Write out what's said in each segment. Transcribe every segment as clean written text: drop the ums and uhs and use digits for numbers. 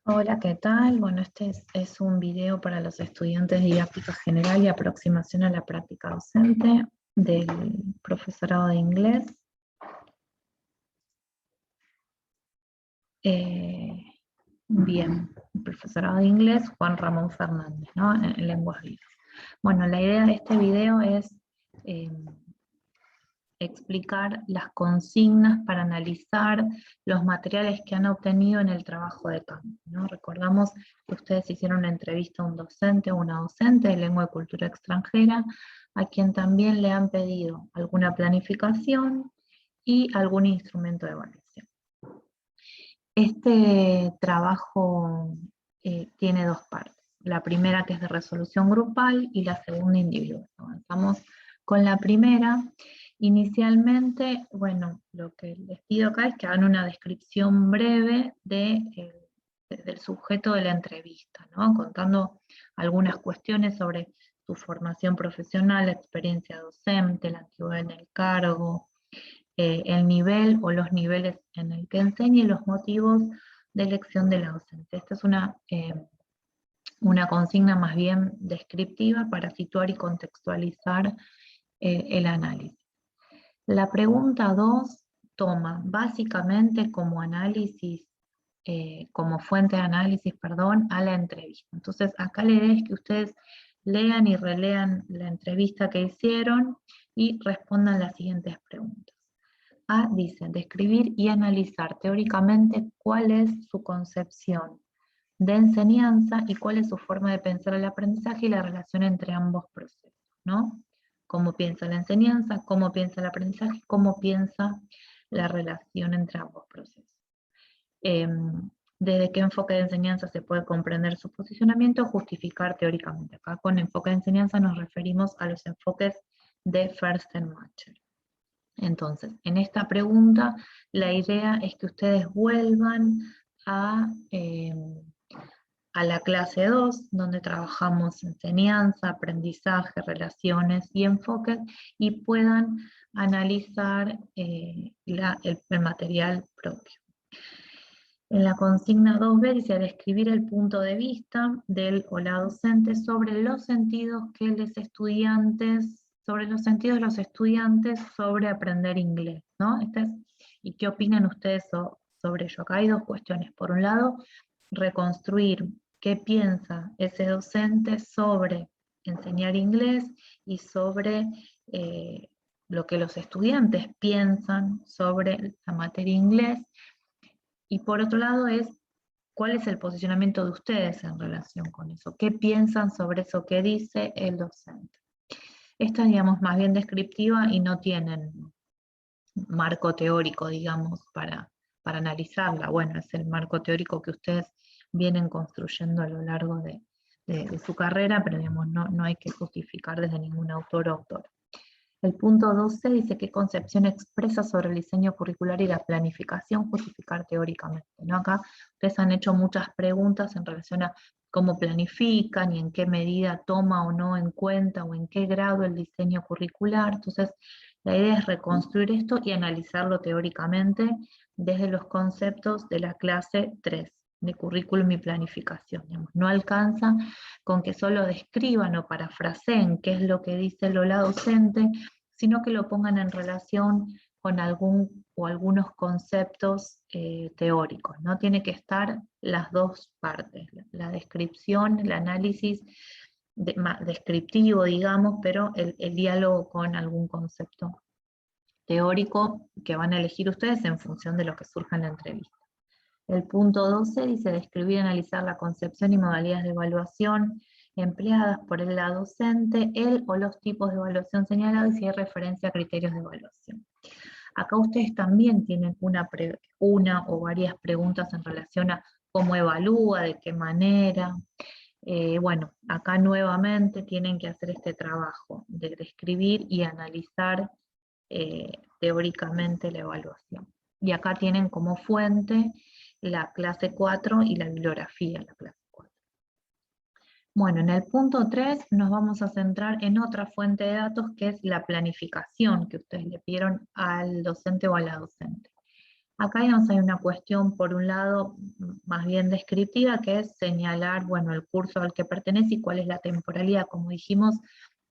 Hola, ¿qué tal? Bueno, este es un video para los estudiantes de didáctica general y aproximación a la práctica docente del profesorado de inglés. Bien, el profesorado de inglés, Juan Ramón Fernández, ¿no? En lenguas vivas. Bueno, la idea de este video es explicar las consignas para analizar los materiales que han obtenido en el trabajo de campo, ¿no? Recordamos que ustedes hicieron una entrevista a un docente o una docente de lengua y cultura extranjera, a quien también le han pedido alguna planificación y algún instrumento de evaluación. Este trabajo tiene dos partes. La primera, que es de resolución grupal, y la segunda, individual. Avanzamos con la primera. Inicialmente, bueno, lo que les pido acá es que hagan una descripción breve del sujeto de la entrevista, ¿no? Contando algunas cuestiones sobre su formación profesional, experiencia docente, la antigüedad en el cargo, el nivel o los niveles en el que enseña y los motivos de elección de la docente. Esta es una consigna más bien descriptiva para situar y contextualizar el análisis. La pregunta 2 toma básicamente como análisis, como fuente de análisis, perdón, a la entrevista. Entonces acá la idea es que ustedes lean y relean la entrevista que hicieron y respondan las siguientes preguntas. A dice, describir y analizar teóricamente cuál es su concepción de enseñanza y cuál es su forma de pensar el aprendizaje y la relación entre ambos procesos, ¿no? Cómo piensa la enseñanza, cómo piensa el aprendizaje, cómo piensa la relación entre ambos procesos. Desde qué enfoque de enseñanza se puede comprender su posicionamiento, justificar teóricamente. Acá con enfoque de enseñanza nos referimos a los enfoques de Firstenmacher. Entonces, en esta pregunta, la idea es que ustedes vuelvan a la clase 2, donde trabajamos enseñanza, aprendizaje, relaciones y enfoques, y puedan analizar el material propio. En la consigna 2b dice describir el punto de vista del o la docente sobre los sentidos que los estudiantes sobre aprender inglés, ¿no? ¿Y qué opinan ustedes sobre ello? Acá hay dos cuestiones. Por un lado, reconstruir qué piensa ese docente sobre enseñar inglés y sobre lo que los estudiantes piensan sobre la materia inglés. Y por otro lado es, ¿cuál es el posicionamiento de ustedes en relación con eso? ¿Qué piensan sobre eso que dice el docente? Esta es, digamos, más bien descriptiva y no tienen marco teórico, digamos, para analizarla. Bueno, es el marco teórico que ustedes vienen construyendo a lo largo de su carrera, pero digamos, no hay que justificar desde ningún autor o autora. El punto 12 dice qué concepción expresa sobre el diseño curricular y la planificación justificar teóricamente, ¿no? Acá ustedes han hecho muchas preguntas en relación a cómo planifican y en qué medida toma o no en cuenta o en qué grado el diseño curricular. Entonces, la idea es reconstruir esto y analizarlo teóricamente desde los conceptos de la clase 3 de currículum y planificación. Digamos, no alcanza con que solo describan o parafraseen qué es lo que dice el o la docente, sino que lo pongan en relación con algún o algunos conceptos teóricos, ¿no? Tiene que estar las dos partes, la descripción, el análisis descriptivo, digamos, pero el diálogo con algún concepto teórico que van a elegir ustedes en función de lo que surja en la entrevista. El punto 12 dice describir y analizar la concepción y modalidades de evaluación empleadas por el docente, el o los tipos de evaluación señalados y si hay referencia a criterios de evaluación. Acá ustedes también tienen una o varias preguntas en relación a cómo evalúa, de qué manera. Bueno, acá nuevamente tienen que hacer este trabajo de describir y analizar teóricamente la evaluación. Y acá tienen como fuente la clase 4 y la bibliografía de la clase 4. Bueno, en el punto 3 nos vamos a centrar en otra fuente de datos que es la planificación que ustedes le pidieron al docente o a la docente. Acá digamos, hay una cuestión, por un lado, más bien descriptiva, que es señalar, bueno, el curso al que pertenece y cuál es la temporalidad. Como dijimos,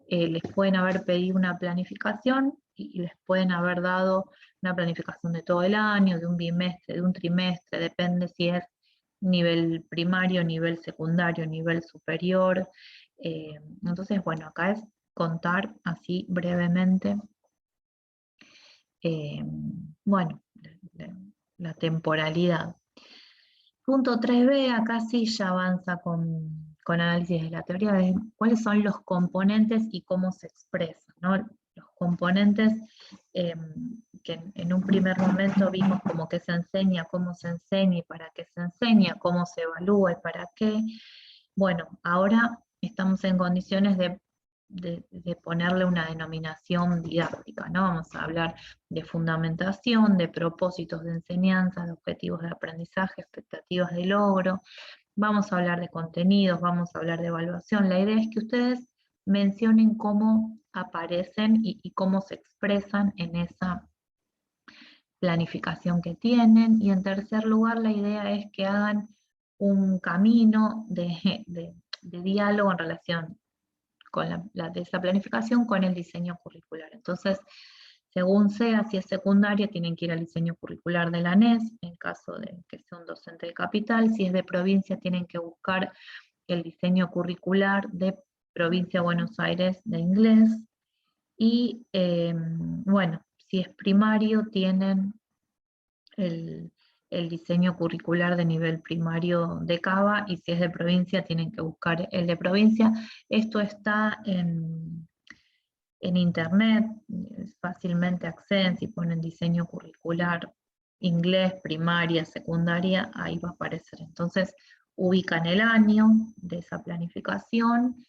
les pueden haber pedido una planificación y les pueden haber dado una planificación de todo el año, de un bimestre, de un trimestre, depende si es nivel primario, nivel secundario, nivel superior. Entonces, bueno, acá es contar así brevemente, bueno, la temporalidad. Punto 3b, acá sí ya avanza con análisis de la teoría de cuáles son los componentes y cómo se expresan, ¿no? Los componentes que en un primer momento vimos como que se enseña, cómo se enseña y para qué se enseña, cómo se evalúa y para qué. Bueno, ahora estamos en condiciones de ponerle una denominación didáctica, ¿no? Vamos a hablar de fundamentación, de propósitos de enseñanza, de objetivos de aprendizaje, expectativas de logro. Vamos a hablar de contenidos, vamos a hablar de evaluación. La idea es que ustedes mencionen cómo aparecen y cómo se expresan en esa planificación que tienen. Y en tercer lugar, la idea es que hagan un camino de diálogo en relación con de esa planificación con el diseño curricular. Entonces, según sea, si es secundaria, tienen que ir al diseño curricular de la ANES, en caso de que sea un docente de capital. Si es de provincia, tienen que buscar el diseño curricular de provincia de Buenos Aires de inglés. Y bueno, si es primario, tienen el diseño curricular de nivel primario de Cava, y si es de provincia, tienen que buscar el de provincia. Esto está en internet, fácilmente acceden, si ponen diseño curricular, inglés, primaria, secundaria, ahí va a aparecer. Entonces, ubican el año de esa planificación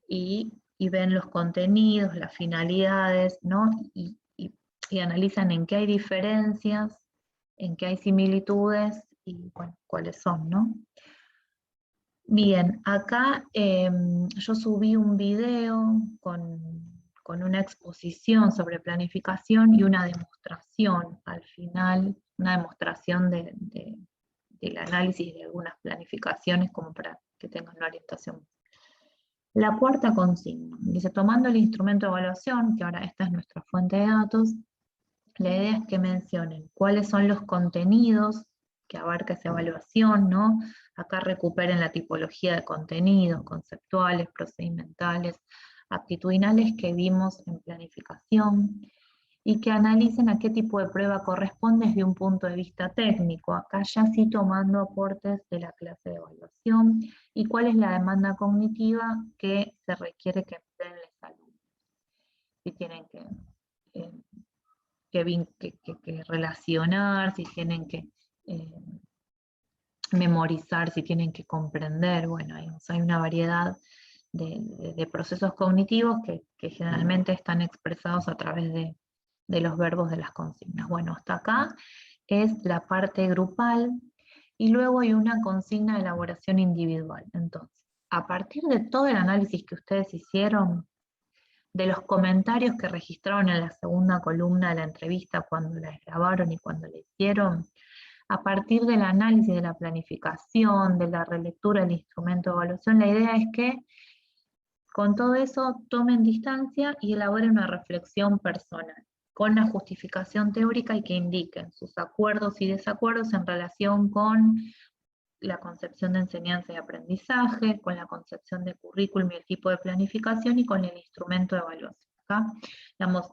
y ven los contenidos, las finalidades, ¿no? Y analizan en qué hay diferencias, en qué hay similitudes y, bueno, cuáles son, ¿no? Bien, acá yo subí un video con una exposición sobre planificación y una demostración al final, una demostración del análisis de algunas planificaciones como para que tengan una orientación. La cuarta consigna, dice, tomando el instrumento de evaluación, que ahora esta es nuestra fuente de datos, la idea es que mencionen cuáles son los contenidos que abarca esa evaluación, ¿no? Acá recuperen la tipología de contenidos conceptuales, procedimentales, aptitudinales que vimos en planificación, y que analicen a qué tipo de prueba corresponde desde un punto de vista técnico, acá ya sí tomando aportes de la clase de evaluación, y cuál es la demanda cognitiva que se requiere que empleen los alumnos. Si tienen eh, que relacionar, si tienen que memorizar, si tienen que comprender, bueno, hay una variedad de procesos cognitivos que generalmente están expresados a través de los verbos de las consignas. Bueno, hasta acá es la parte grupal, y luego hay una consigna de elaboración individual. Entonces, a partir de todo el análisis que ustedes hicieron, de los comentarios que registraron en la segunda columna de la entrevista cuando la grabaron y cuando la hicieron, a partir del análisis de la planificación, de la relectura del instrumento de evaluación, la idea es que con todo eso tomen distancia y elaboren una reflexión personal, con la justificación teórica, y que indiquen sus acuerdos y desacuerdos en relación con la concepción de enseñanza y aprendizaje, con la concepción de currículum y el tipo de planificación, y con el instrumento de evaluación. Acá, digamos,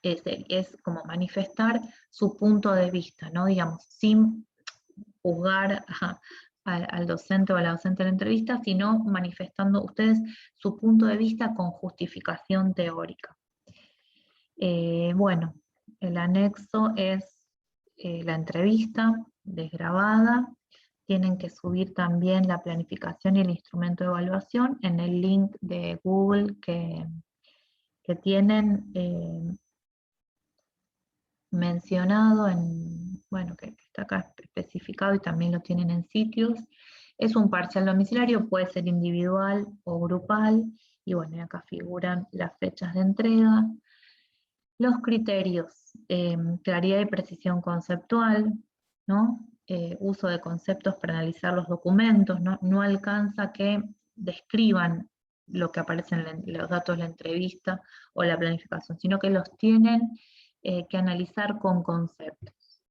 es como manifestar su punto de vista, ¿no? Digamos, sin juzgar al docente o a la docente de la entrevista, sino manifestando ustedes su punto de vista con justificación teórica. Bueno, el anexo es la entrevista desgrabada. Tienen que subir también la planificación y el instrumento de evaluación en el link de Google que tienen mencionado bueno, que está acá especificado, y también lo tienen en sitios. Es un parcial domiciliario, puede ser individual o grupal, y bueno, acá figuran las fechas de entrega. Los criterios claridad y precisión conceptual, ¿no? Uso de conceptos para analizar los documentos, no alcanza que describan lo que aparece en los datos de la entrevista o la planificación, sino que los tienen que analizar con conceptos.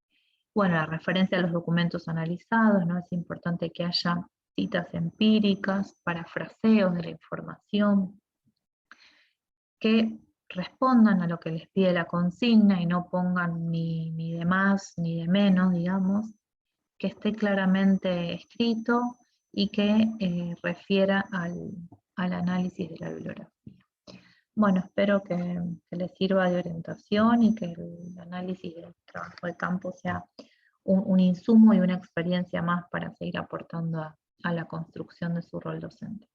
Bueno, la referencia a los documentos analizados, ¿no? Es importante que haya citas empíricas, parafraseos de la información, que respondan a lo que les pide la consigna y no pongan ni de más ni de menos, digamos, que esté claramente escrito y que refiera al análisis de la bibliografía. Bueno, espero que les sirva de orientación y que el análisis del trabajo de campo sea un insumo y una experiencia más para seguir aportando a la construcción de su rol docente.